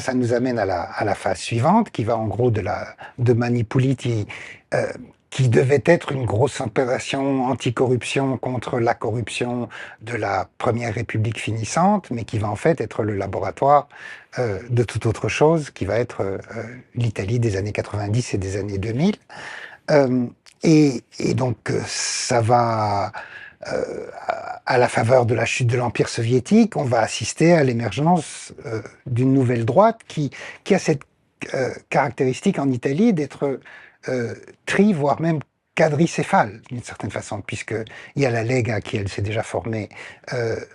ça nous amène à la phase suivante, qui va en gros de Manipuliti, qui devait être une grosse opération anticorruption contre la corruption de la Première République finissante, mais qui va en fait être le laboratoire de toute autre chose, qui va être l'Italie des années 90 et des années 2000. Euh, et donc, ça va, à la faveur de la chute de l'Empire soviétique, on va assister à l'émergence d'une nouvelle droite qui a cette caractéristique en Italie d'être voire même quadricéphale, d'une certaine façon, puisqu'il y a la Lega qui, elle, s'est déjà formée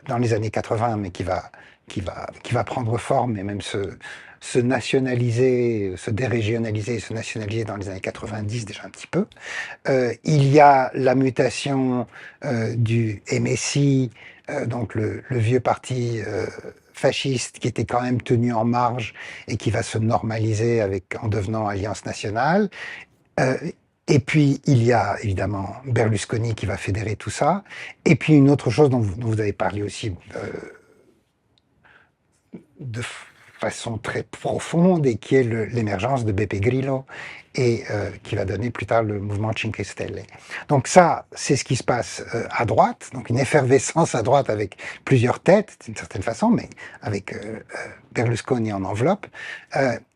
dans les années 80, mais qui va prendre forme et même se nationaliser, se dérégionaliser et se nationaliser dans les années 90 déjà un petit peu. Il y a la mutation du MSI, donc le vieux parti fasciste qui était quand même tenu en marge et qui va se normaliser en devenant Alliance nationale. Euh, et puis, il y a évidemment Berlusconi qui va fédérer tout ça. Et puis, une autre chose dont vous avez parlé aussi de façon très profonde et qui est l'émergence de Beppe Grillo et qui va donner plus tard le mouvement Cinque Stelle. Donc ça, c'est ce qui se passe à droite, donc une effervescence à droite avec plusieurs têtes, d'une certaine façon, mais avec Berlusconi en enveloppe.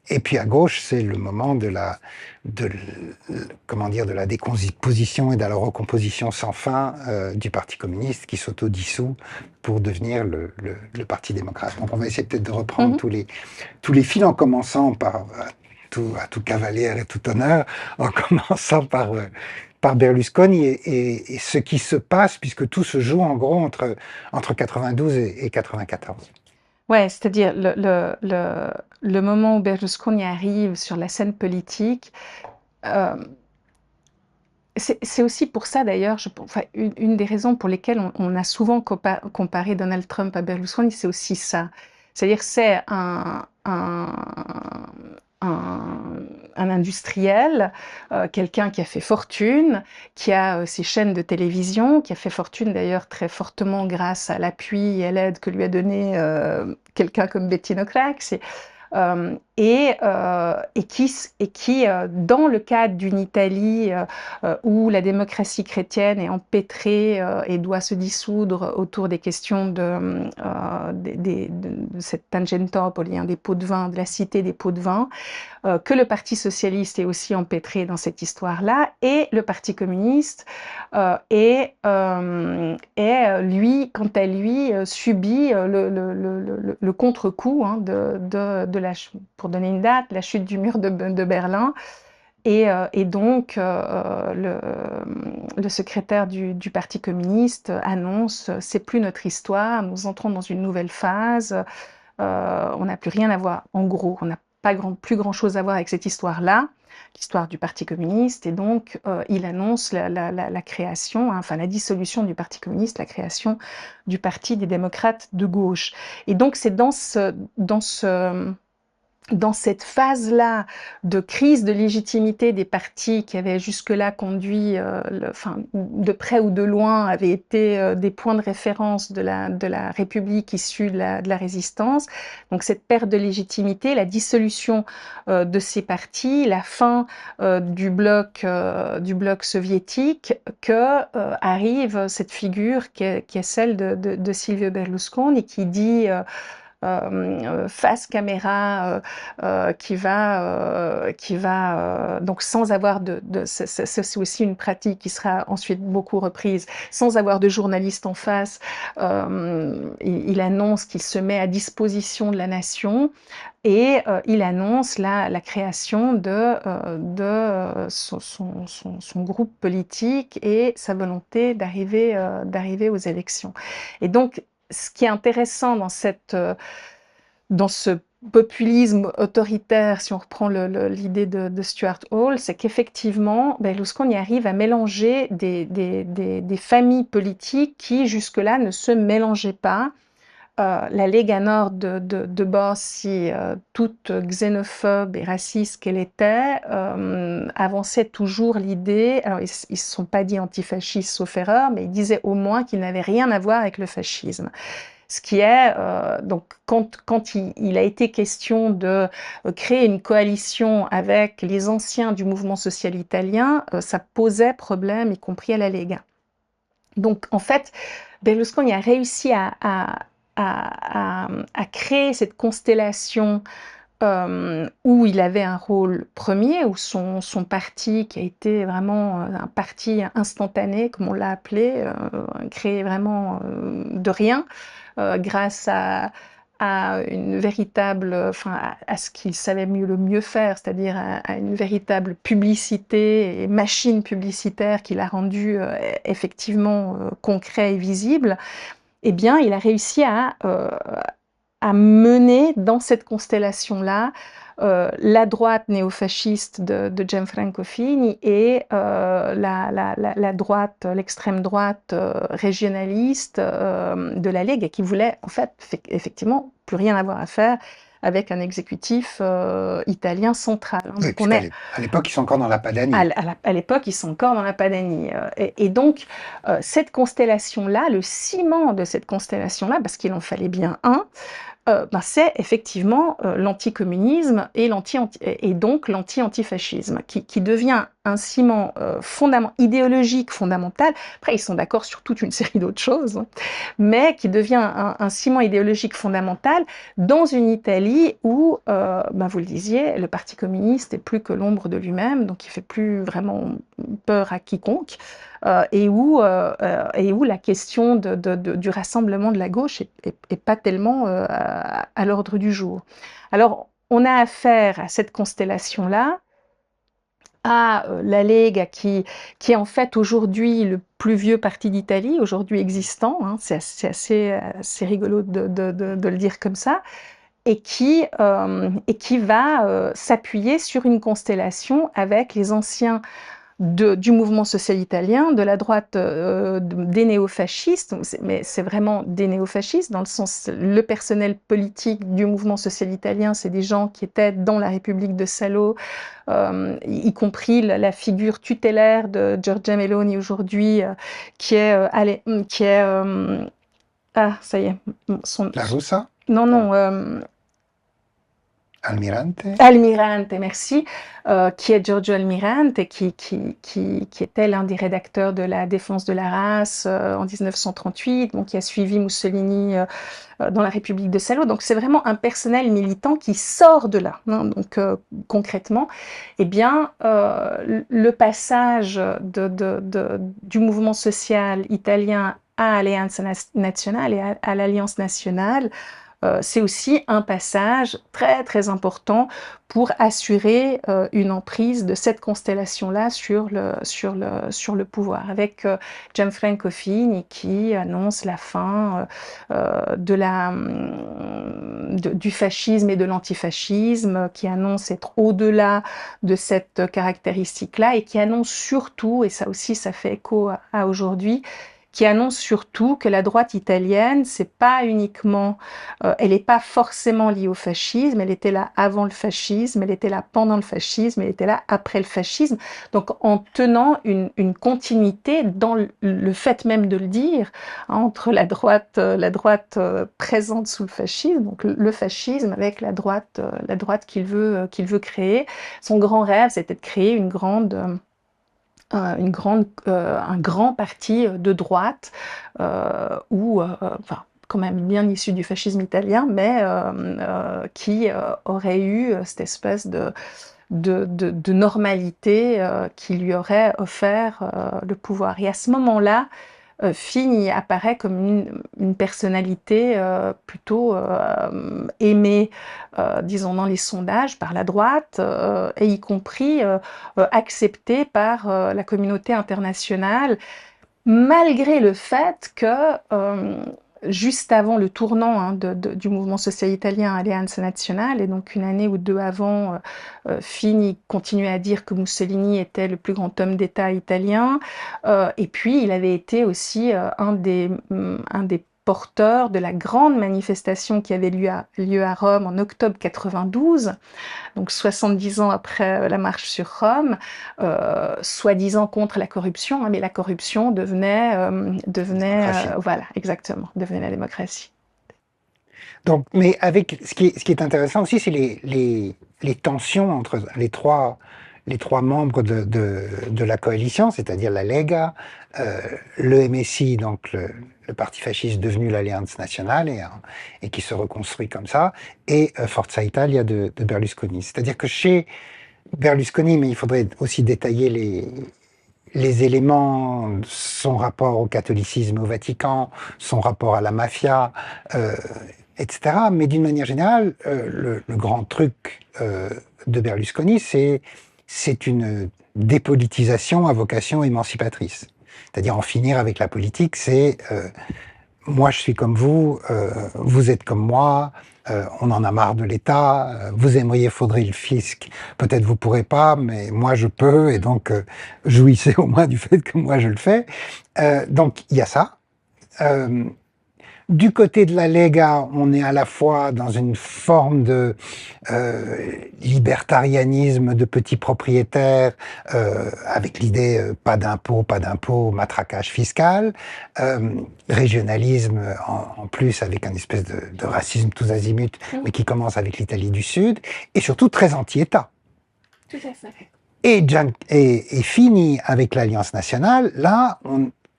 Et puis à gauche, c'est le moment de la décomposition et de la recomposition sans fin du Parti communiste qui s'autodissout pour devenir le Parti démocrate. Donc on va essayer peut-être de reprendre tous les fils en commençant par à tout cavalier et tout honneur, en commençant par Berlusconi et ce qui se passe, puisque tout se joue en gros entre 92 et 94. Ouais, c'est-à-dire le moment où Berlusconi arrive sur la scène politique, euh, c'est aussi pour ça d'ailleurs, enfin, une des raisons pour lesquelles on a souvent comparé Donald Trump à Berlusconi, c'est aussi ça. C'est-à-dire c'est un industriel, quelqu'un qui a fait fortune, qui a ses chaînes de télévision, qui a fait fortune d'ailleurs très fortement grâce à l'appui et à l'aide que lui a donné quelqu'un comme Bettino Craxi. Et qui, dans le cadre d'une Italie où la démocratie chrétienne est empêtrée et doit se dissoudre autour des questions de cette Tangentopoli, hein, des pots de vin, de la cité des pots de vin, que le Parti socialiste est aussi empêtré dans cette histoire-là, et le Parti communiste lui, quant à lui, subit le contre-coup hein, pour donner une date, la chute du mur de Berlin. Et donc, le secrétaire du Parti communiste annonce « c'est plus notre histoire, nous entrons dans une nouvelle phase, on n'a plus rien à voir ». En gros, on n'a plus grand-chose à voir avec cette histoire-là, l'histoire du Parti communiste, et donc il annonce la création, hein, enfin la dissolution du Parti communiste, la création du Parti des démocrates de gauche. Et donc c'est dans cette phase-là de crise de légitimité des partis qui avaient jusque-là conduit, de près ou de loin, avaient été des points de référence de la République issue de la résistance. Donc cette perte de légitimité, la dissolution de ces partis, la fin du bloc soviétique, arrive cette figure qui est celle de Silvio Berlusconi, qui dit face caméra, qui va donc sans avoir c'est aussi une pratique qui sera ensuite beaucoup reprise, sans avoir de journaliste en face, il annonce qu'il se met à disposition de la nation et il annonce la création de son groupe politique et sa volonté d'arriver aux élections. Et donc ce qui est intéressant dans ce populisme autoritaire, si on reprend l'idée de Stuart Hall, c'est qu'effectivement, Berlusconi arrive à mélanger des familles politiques qui jusque-là ne se mélangeaient pas. La Lega Nord de Bossi, toute xénophobe et raciste qu'elle était, avançait toujours l'idée, alors ils ne se sont pas dit antifascistes sauf erreur, mais ils disaient au moins qu'ils n'avaient rien à voir avec le fascisme. Ce qui est, donc quand il a été question de créer une coalition avec les anciens du mouvement social italien, ça posait problème, y compris à la Lega. Donc en fait, Berlusconi a réussi à créer cette constellation où il avait un rôle premier, où son parti, qui a été vraiment un parti instantané, comme on l'a appelé, créé vraiment de rien, grâce à une véritable, enfin, à ce qu'il savait le mieux faire, c'est-à-dire à une véritable publicité et machine publicitaire qui l'a rendu effectivement concret et visible. Eh bien, il a réussi à mener dans cette constellation-là la droite néofasciste de Gianfranco Fini et la droite, l'extrême droite régionaliste de la Lega, qui voulait en fait effectivement plus rien avoir à faire avec un exécutif italien central. Oui, Donc on est à l'époque, ils sont encore dans la Padanie. à l'époque, ils sont encore dans la Padanie. Et donc, cette constellation-là, le ciment de cette constellation-là, parce qu'il en fallait bien un, c'est effectivement l'anticommunisme et, et donc l'anti-antifascisme, qui devient un ciment idéologique fondamental. Après, ils sont d'accord sur toute une série d'autres choses, hein, mais qui devient un ciment idéologique fondamental dans une Italie où, vous le disiez, le Parti communiste est plus que l'ombre de lui-même, donc il fait plus vraiment peur à quiconque. Et où la question du rassemblement de la gauche est pas tellement à l'ordre du jour. Alors, on a affaire à cette constellation-là, à la Lega qui est en fait aujourd'hui le plus vieux parti d'Italie, aujourd'hui existant, hein, c'est assez rigolo de le dire comme ça, et qui va s'appuyer sur une constellation avec les anciens du mouvement social italien, de la droite des néofascistes, mais c'est vraiment des néofascistes, dans le sens, le personnel politique du mouvement social italien, c'est des gens qui étaient dans la République de Salo, y compris la figure tutélaire de Giorgia Meloni aujourd'hui, qui est, ah, ça y est, La Russa, non, non, Almirante. Almirante, merci, qui est Giorgio Almirante, qui était l'un des rédacteurs de La défense de la race en 1938, qui a suivi Mussolini dans la République de Salo. Donc c'est vraiment un personnel militant qui sort de là. Hein. Donc concrètement, eh bien, le passage du mouvement social italien à Alleanza Nazionale et à l'Alliance nationale, c'est aussi un passage très très important pour assurer une emprise de cette constellation-là sur le pouvoir, avec Gianfranco Fini qui annonce la fin du fascisme et de l'antifascisme, qui annonce être au-delà de cette caractéristique-là et qui annonce surtout, et ça aussi ça fait écho à aujourd'hui, qui annonce surtout que la droite italienne, c'est pas uniquement, elle n'est pas forcément liée au fascisme, elle était là avant le fascisme, elle était là pendant le fascisme, elle était là après le fascisme. Donc en tenant une continuité dans le fait même de le dire, hein, entre la droite présente sous le fascisme, donc le fascisme avec la droite qu'il veut créer. Son grand rêve, c'était de créer un grand parti de droite, quand même bien issu du fascisme italien, mais qui aurait eu cette espèce de normalité qui lui aurait offert le pouvoir. Et à ce moment-là, Fini apparaît comme une personnalité plutôt aimée, disons, dans les sondages par la droite, et y compris acceptée par la communauté internationale, malgré le fait que juste avant le tournant, hein, du mouvement social italien Alleanza Nazionale, et donc une année ou deux avant, Fini continuait à dire que Mussolini était le plus grand homme d'État italien, et puis il avait été aussi un des porteurs de la grande manifestation qui avait lieu à Rome en octobre 92, donc 70 ans après la marche sur Rome, soi-disant contre la corruption, hein, mais la corruption devenait Démocratie. voilà, exactement, devenait la démocratie. Donc, mais avec ce qui est intéressant aussi, c'est les tensions entre les trois membres de la coalition, c'est-à-dire la Lega, le MSI, donc le parti fasciste devenu l'Alliance nationale et qui se reconstruit comme ça, et Forza Italia de Berlusconi. C'est-à-dire que chez Berlusconi, mais il faudrait aussi détailler les éléments, son rapport au catholicisme au Vatican, son rapport à la mafia, etc. Mais d'une manière générale, le grand truc de Berlusconi, c'est une dépolitisation à vocation émancipatrice. C'est-à-dire en finir avec la politique, c'est moi je suis comme vous êtes comme moi, on en a marre de l'État, vous aimeriez, faudrait le fisc, peut-être vous pourrez pas, mais moi je peux, et donc jouissez au moins du fait que moi je le fais. Donc il y a ça. Euh, du côté de la Lega, on est à la fois dans une forme de libertarianisme de petits propriétaires, avec l'idée pas d'impôt, matraquage fiscal, régionalisme en plus avec un espèce de racisme tous azimuts, mais qui commence avec l'Italie du Sud, et surtout très anti-État. Tout à fait. Et fini avec l'Alliance nationale, là,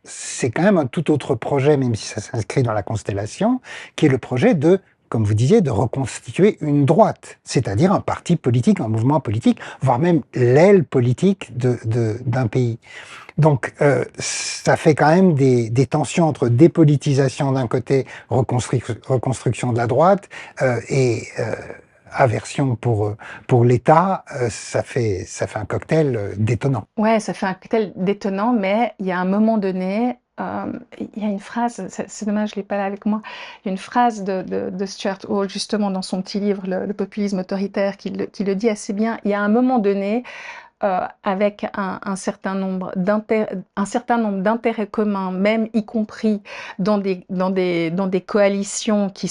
c'est quand même un tout autre projet, même si ça s'inscrit dans la constellation, qui est le projet de, comme vous disiez, de reconstituer une droite, c'est-à-dire un parti politique, un mouvement politique, voire même l'aile politique d'un pays. Donc, ça fait quand même des tensions entre dépolitisation d'un côté, reconstruction de la droite, et aversion pour l'État, ça fait un cocktail détonnant. Ouais, ça fait un cocktail détonnant, mais il y a un moment donné, il y a une phrase, c'est dommage, je l'ai pas là avec moi, il y a une phrase de Stuart Hall, justement, dans son petit livre, Le populisme autoritaire, qui le dit assez bien. Il y a un moment donné, avec un certain nombre d'intérêts communs, même y compris dans des coalitions qui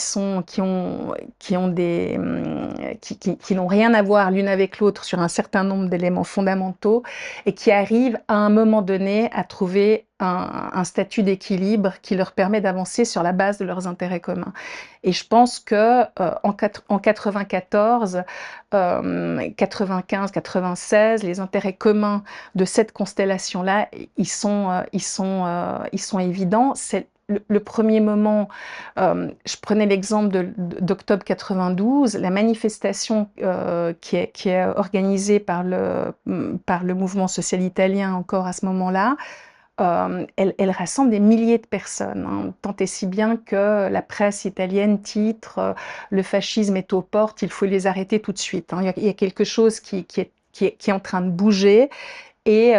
n'ont rien à voir l'une avec l'autre sur un certain nombre d'éléments fondamentaux, et qui arrivent à un moment donné à trouver un statut d'équilibre qui leur permet d'avancer sur la base de leurs intérêts communs. Et je pense que en 94, 95, 96, les intérêts communs de cette constellation-là, ils sont évidents. C'est le premier moment, je prenais l'exemple d'octobre 92, la manifestation qui est organisée par le mouvement social italien encore à ce moment-là. Elle rassemble des milliers de personnes, hein, tant et si bien que la presse italienne titre le fascisme est aux portes, il faut les arrêter tout de suite. Hein. Il y a quelque chose qui est en train de bouger et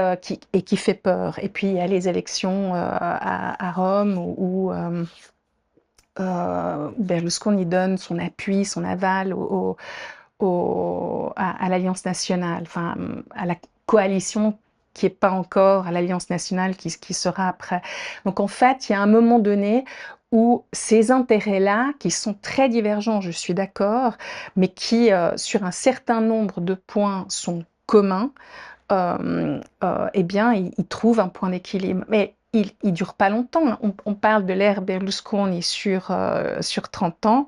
qui fait peur. Et puis il y a les élections à Rome où Berlusconi donne son appui, son aval à l'Alliance nationale, enfin à la coalition qui n'est pas encore à l'Alliance nationale, qui sera après. Donc en fait, il y a un moment donné où ces intérêts-là, qui sont très divergents, je suis d'accord, mais qui, sur un certain nombre de points, sont communs, eh bien, ils trouvent un point d'équilibre. Mais il dure pas longtemps. On parle de l'ère Berlusconi sur 30 ans,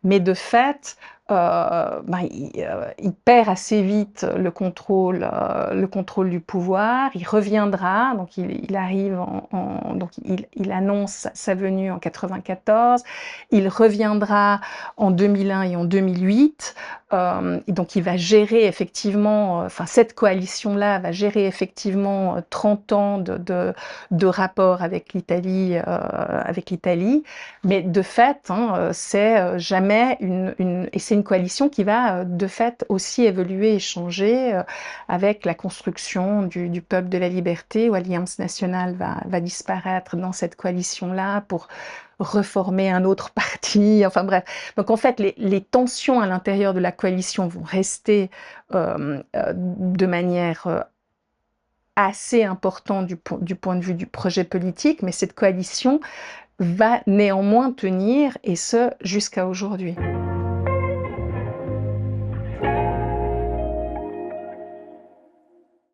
mais de fait, il perd assez vite le contrôle du pouvoir. Il reviendra, donc il arrive donc il annonce sa venue en 94. Il reviendra en 2001 et en 2008. Et donc il va gérer effectivement, enfin cette coalition-là va gérer effectivement 30 ans de rapport avec l'Italie, mais de fait, hein, c'est jamais et c'est une coalition qui va de fait aussi évoluer et changer avec la construction du peuple de la liberté, où Alliance nationale va disparaître dans cette coalition-là pour reformer un autre parti, enfin bref. Donc en fait, les tensions à l'intérieur de la coalition vont rester de manière assez importante du point de vue du projet politique, mais cette coalition va néanmoins tenir, et ce, jusqu'à aujourd'hui.